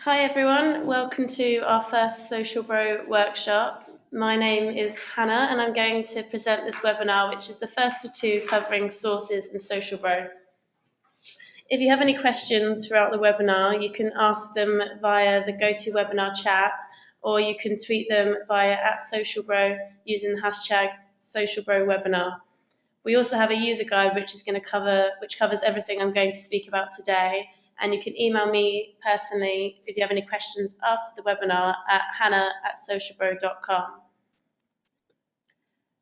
Hi everyone, welcome to our first SocialBro workshop. My name is Hannah and I'm going to present this webinar, which is the first of two covering sources in SocialBro. If you have any questions throughout the webinar, you can ask them via the GoToWebinar chat, or you can tweet them via @SocialBro using the hashtag SocialBroWebinar. We also have a user guide which covers everything I'm going to speak about today, and you can email me personally if you have any questions after the webinar at hannah@socialbro.com.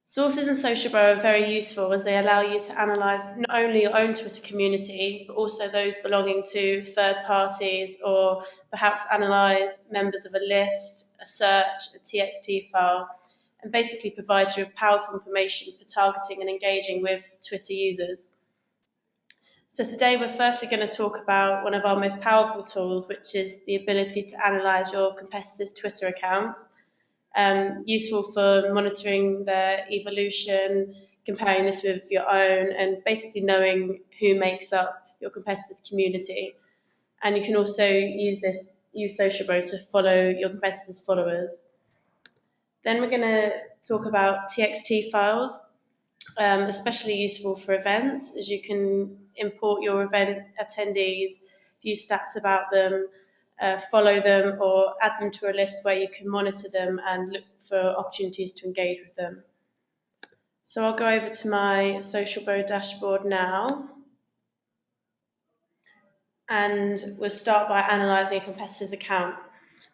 Sources in SocialBro are very useful as they allow you to analyse not only your own Twitter community, but also those belonging to third parties, or perhaps analyse members of a list, a search, a TXT file, and basically provide you with powerful information for targeting and engaging with Twitter users. So today we're firstly going to talk about one of our most powerful tools, which is the ability to analyse your competitors' Twitter accounts. Useful for monitoring their evolution, comparing this with your own, and basically knowing who makes up your competitors' community. And you can also use SocialBro to follow your competitors' followers. Then we're going to talk about TXT files, especially useful for events, as you can import your event attendees, view stats about them, follow them, or add them to a list where you can monitor them and look for opportunities to engage with them. So I'll go over to my SocialBro dashboard now. And we'll start by analysing a competitor's account.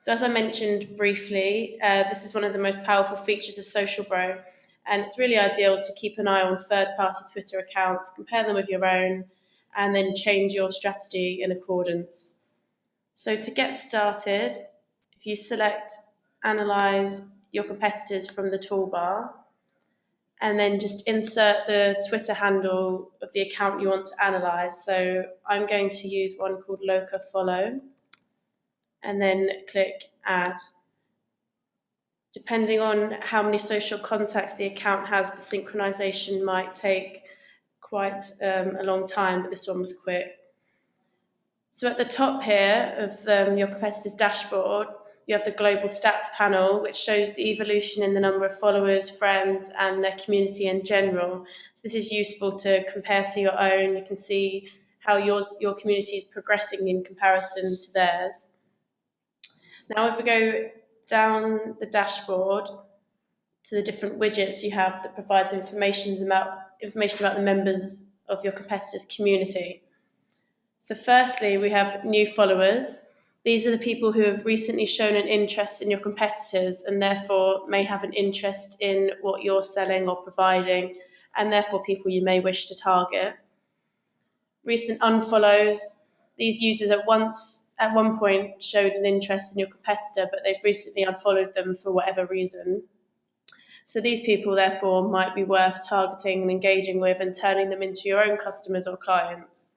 So as I mentioned briefly, this is one of the most powerful features of SocialBro, and it's really ideal to keep an eye on third-party Twitter accounts, compare them with your own, and then change your strategy in accordance. So to get started, if you select Analyse your competitors from the toolbar, and then just insert the Twitter handle of the account you want to analyse. So I'm going to use one called LocaFollow, and then click Add. Depending on how many social contacts the account has, the synchronization might take quite a long time, but this one was quick. So at the top here of your competitor's dashboard, you have the global stats panel, which shows the evolution in the number of followers, friends, and their community in general. So this is useful to compare to your own. You can see how your community is progressing in comparison to theirs. Now, if we go down the dashboard to the different widgets you have that provides information about the members of your competitor's community. So firstly, we have new followers. These are the people who have recently shown an interest in your competitors and therefore may have an interest in what you're selling or providing, and therefore people you may wish to target. Recent unfollows. These users at one point showed an interest in your competitor, but they've recently unfollowed them for whatever reason. So these people therefore might be worth targeting and engaging with and turning them into your own customers or clients.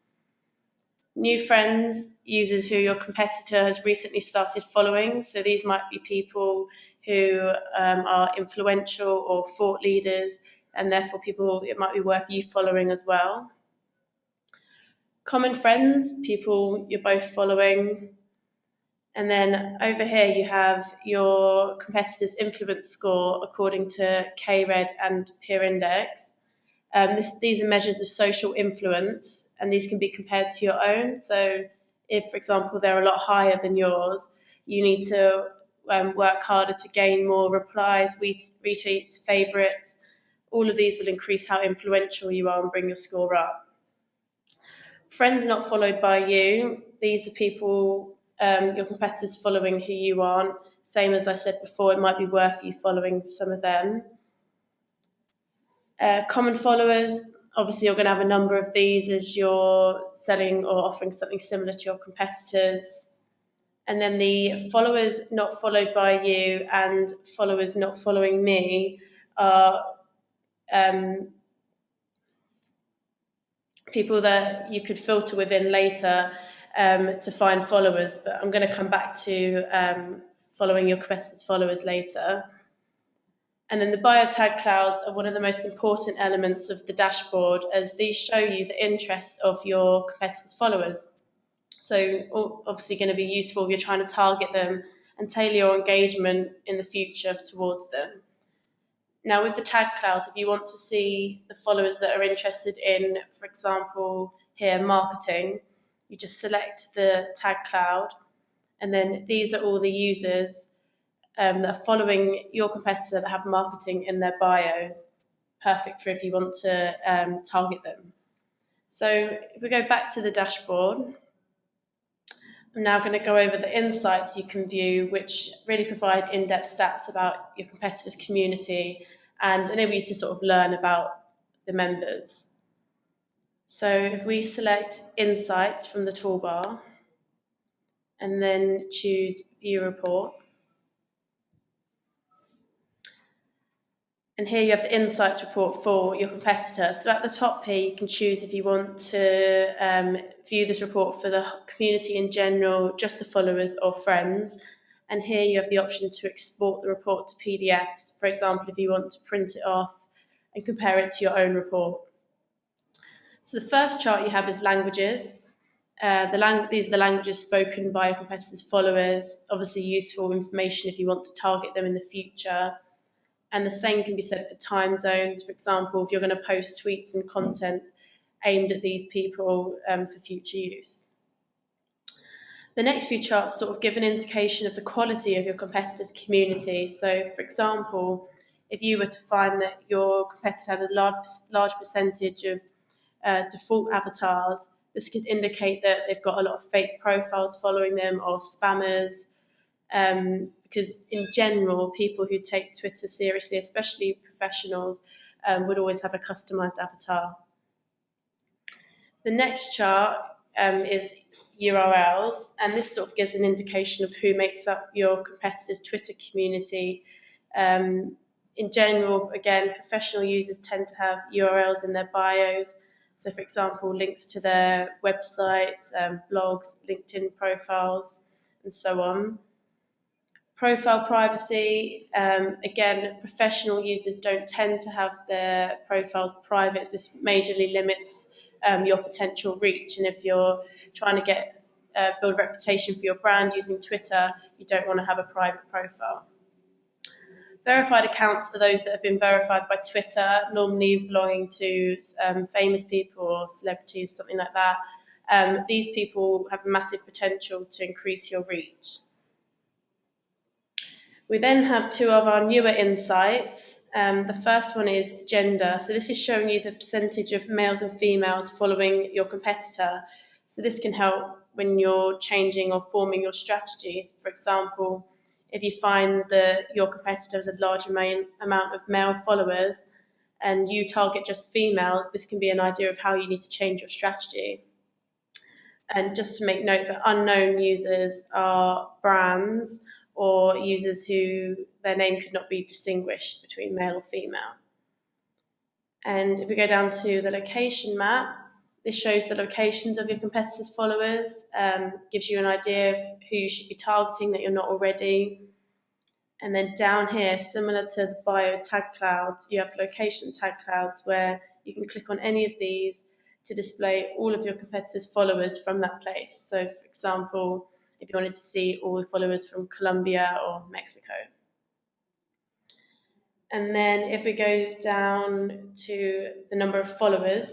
New friends, users who your competitor has recently started following. So these might be people who are influential or thought leaders, and therefore people it might be worth you following as well. Common friends, people you're both following. And then over here you have your competitor's influence score according to K-Red and Peer Index. These are measures of social influence, and these can be compared to your own. So if, for example, they're a lot higher than yours, you need to work harder to gain more replies, retweets, favourites. All of these will increase how influential you are and bring your score up. Friends not followed by you. These are people your competitors following who you aren't. Same as I said before, it might be worth you following some of them. Common followers, obviously you're going to have a number of these as you're selling or offering something similar to your competitors. And then the followers not followed by you and followers not following me are people that you could filter within later to find followers, but I'm going to come back to following your competitors' followers later. And then the biotag clouds are one of the most important elements of the dashboard, as these show you the interests of your competitors' followers. So obviously going to be useful if you're trying to target them and tailor your engagement in the future towards them. Now with the tag clouds, if you want to see the followers that are interested in, for example, here, marketing, you just select the tag cloud, and then these are all the users that are following your competitor that have marketing in their bio. Perfect for if you want to target them. So if we go back to the dashboard, I'm now going to go over the insights you can view, which really provide in-depth stats about your competitor's community and enable you to sort of learn about the members. So if we select Insights from the toolbar and then choose View Report, and here you have the insights report for your competitor. So at the top here, you can choose if you want to view this report for the community in general, just the followers or friends. And here you have the option to export the report to PDFs, for example, if you want to print it off and compare it to your own report. So the first chart you have is languages. These are the languages spoken by your competitor's followers, obviously useful information if you want to target them in the future. And the same can be said for time zones. For example, if you're going to post tweets and content aimed at these people for future use. The next few charts sort of give an indication of the quality of your competitor's community. So, for example, if you were to find that your competitor had a large percentage of default avatars, this could indicate that they've got a lot of fake profiles following them or spammers. Because in general, people who take Twitter seriously, especially professionals, would always have a customized avatar. The next chart is URLs, and this sort of gives an indication of who makes up your competitor's Twitter community. In general, again, professional users tend to have URLs in their bios. So, for example, links to their websites, blogs, LinkedIn profiles, and so on. Profile privacy, again, professional users don't tend to have their profiles private. This majorly limits your potential reach. And if you're trying to build a reputation for your brand using Twitter, you don't want to have a private profile. Verified accounts are those that have been verified by Twitter, normally belonging to famous people or celebrities, something like that. These people have massive potential to increase your reach. We then have two of our newer insights. The first one is gender. So this is showing you the percentage of males and females following your competitor. So this can help when you're changing or forming your strategies. For example, if you find that your competitor has a large amount of male followers and you target just females, this can be an idea of how you need to change your strategy. And just to make note that unknown users are brands or users who their name could not be distinguished between male or female. And if we go down to the location map, this shows the locations of your competitors' followers, gives you an idea of who you should be targeting that you're not already. And then down here, similar to the bio tag clouds, you have location tag clouds where you can click on any of these to display all of your competitors' followers from that place. So, for example, if you wanted to see all the followers from Colombia or Mexico. And then if we go down to the number of followers,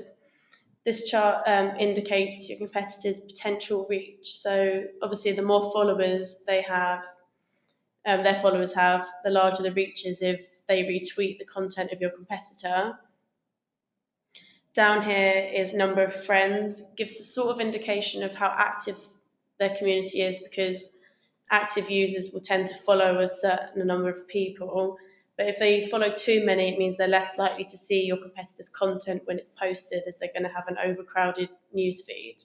this chart indicates your competitors' potential reach. So obviously the more followers they have, their followers have, the larger the reach is if they retweet the content of your competitor. Down here is number of friends, gives a sort of indication of how active their community is, because active users will tend to follow a certain number of people. But if they follow too many, it means they're less likely to see your competitor's content when it's posted, as they're going to have an overcrowded newsfeed.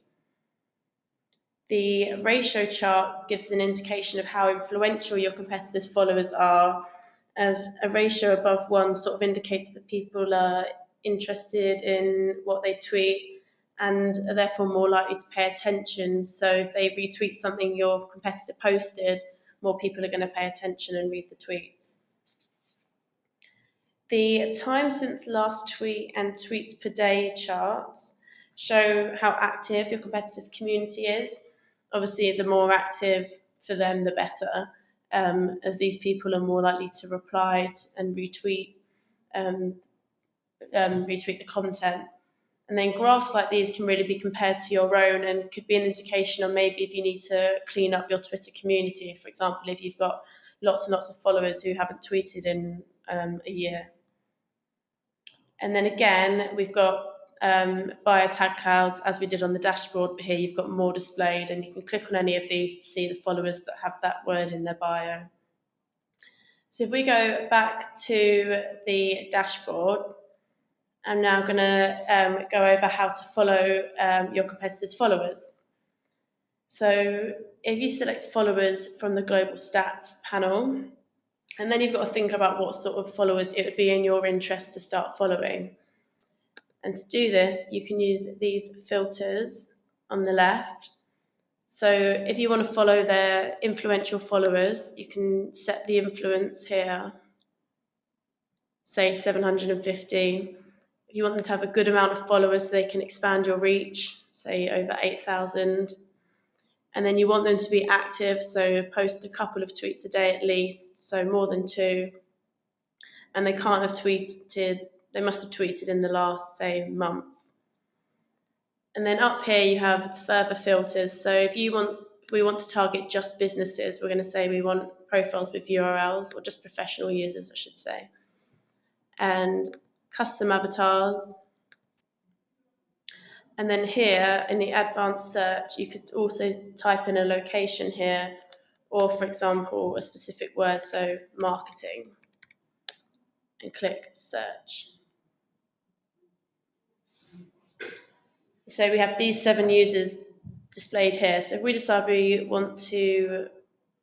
The ratio chart gives an indication of how influential your competitor's followers are, as a ratio above 1 sort of indicates that people are interested in what they tweet and are therefore more likely to pay attention. So if they retweet something your competitor posted, more people are going to pay attention and read the tweets. The time since last tweet and tweets per day charts show how active your competitor's community is. Obviously, the more active for them, the better, as these people are more likely to reply and retweet the content. And then graphs like these can really be compared to your own and could be an indication of maybe if you need to clean up your Twitter community. For example, if you've got lots and lots of followers who haven't tweeted in a year. And then again, we've got bio tag clouds as we did on the dashboard, but here you've got more displayed, and you can click on any of these to see the followers that have that word in their bio. So if we go back to the dashboard, I'm now going to go over how to follow your competitors' followers. So if you select followers from the global stats panel, and then you've got to think about what sort of followers it would be in your interest to start following. And to do this, you can use these filters on the left. So if you want to follow their influential followers, you can set the influence here, say 750. If you want them to have a good amount of followers so they can expand your reach, say over 8,000. And then you want them to be active, so post a couple of tweets a day at least, so more than 2. And they can't have tweeted, they must have tweeted in the last, say, month. And then up here you have further filters. So if we want to target just businesses, we're going to say we want profiles with URLs, or just professional users, I should say. And custom avatars. And then here in the advanced search, you could also type in a location here, or for example, a specific word, so marketing, and click search. So we have these 7 users displayed here. So if we decide we want to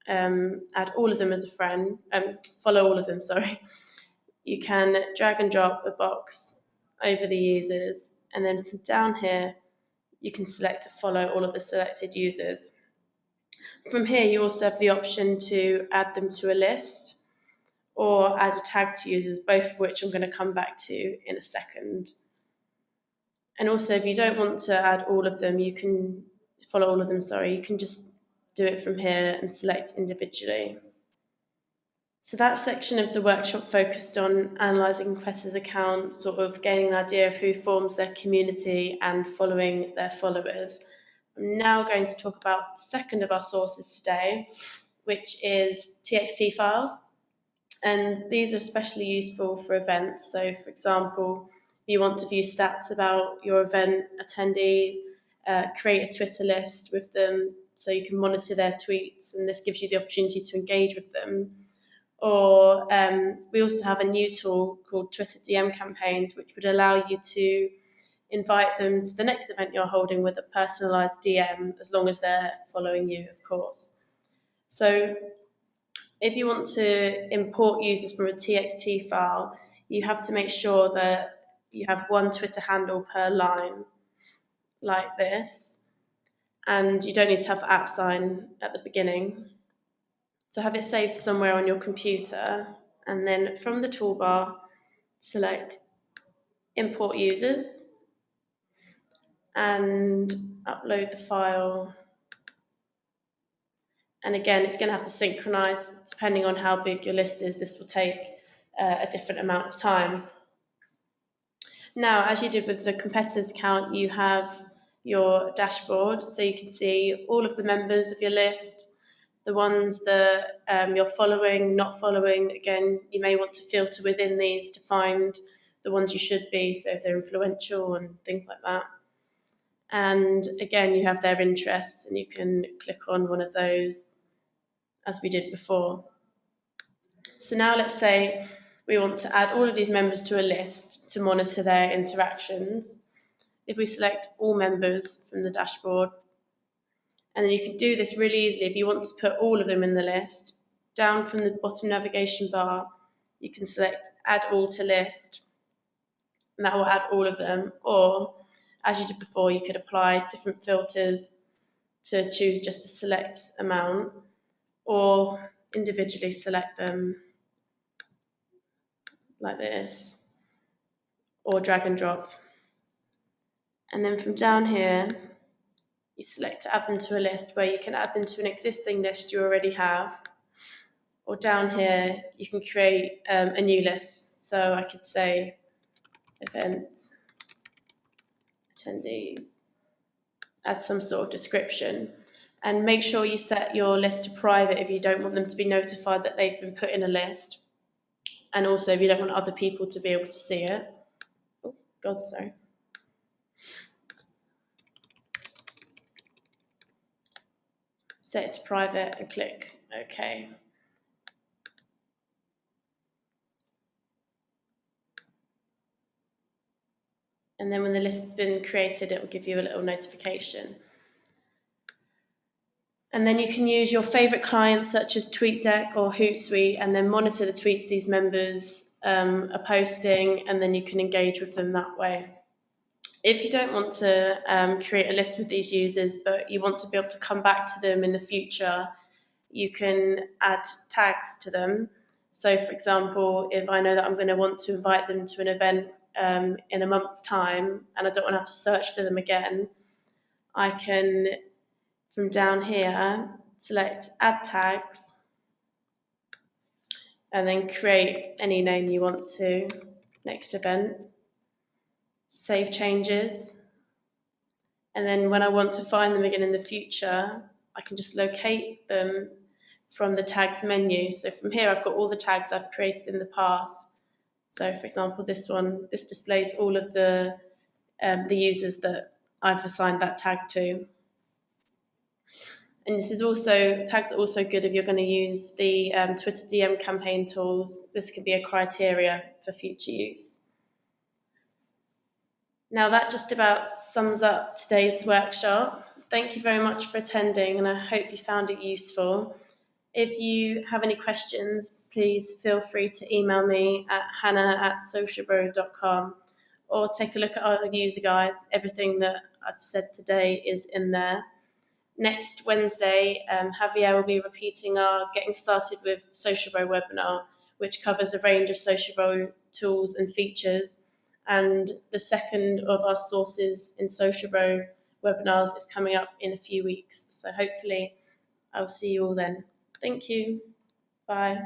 add all of them as a friend, follow all of them, sorry, you can drag and drop a box over the users, and then from down here, you can select to follow all of the selected users. From here, you also have the option to add them to a list or add a tag to users, both of which I'm going to come back to in a second. And also, if you don't want to add all of them, you can follow all of them, you can just do it from here and select individually. So that section of the workshop focused on analysing competitors' accounts, sort of gaining an idea of who forms their community and following their followers. I'm now going to talk about the second of our sources today, which is TXT files. And these are especially useful for events. So, for example, if you want to view stats about your event attendees, create a Twitter list with them so you can monitor their tweets, and this gives you the opportunity to engage with them. Or we also have a new tool called Twitter DM campaigns, which would allow you to invite them to the next event you're holding with a personalised DM, as long as they're following you, of course. So if you want to import users from a TXT file, you have to make sure that you have one Twitter handle per line, like this, and you don't need to have @ sign at the beginning. So have it saved somewhere on your computer, and then from the toolbar, select Import Users, and upload the file. And again, it's going to have to synchronize. Depending on how big your list is, this will take a different amount of time. Now, as you did with the competitors account, you have your dashboard, so you can see all of the members of your list, the ones that you're following, not following. Again, you may want to filter within these to find the ones you should be, so if they're influential and things like that. And again, you have their interests, and you can click on one of those as we did before. So now let's say we want to add all of these members to a list to monitor their interactions. If we select all members from the dashboard, and then you can do this really easily. If you want to put all of them in the list, down from the bottom navigation bar, you can select Add All to List, and that will add all of them. Or, as you did before, you could apply different filters to choose just a select amount, or individually select them like this, or drag and drop. And then from down here, you select to add them to a list, where you can add them to an existing list you already have. Or down here, you can create a new list. So I could say event attendees, add some sort of description. And make sure you set your list to private if you don't want them to be notified that they've been put in a list. And also if you don't want other people to be able to see it. Oh, God, sorry. Set it to private and click OK. And then when the list has been created, it will give you a little notification. And then you can use your favorite clients such as TweetDeck or Hootsuite and then monitor the tweets these members are posting, and then you can engage with them that way. If you don't want to create a list with these users, but you want to be able to come back to them in the future, you can add tags to them. So for example, if I know that I'm going to want to invite them to an event in a month's time and I don't want to have to search for them again, I can, from down here, select add tags and then create any name you want to, next event, save changes, and then when I want to find them again in the future, I can just locate them from the tags menu. So from here, I've got all the tags I've created in the past. So for example, this one, this displays all of the users that I've assigned that tag to. And this is also, tags are also good if you're going to use the Twitter DM campaign tools. This can be a criteria for future use. Now that just about sums up today's workshop. Thank you very much for attending, and I hope you found it useful. If you have any questions, please feel free to email me at hannah@socialbro.com or take a look at our user guide. Everything that I've said today is in there. Next Wednesday, Javier will be repeating our Getting Started with SocialBro webinar, which covers a range of SocialBro tools and features. And the second of our sources in SocialBro webinars is coming up in a few weeks. So hopefully I'll see you all then. Thank you. Bye.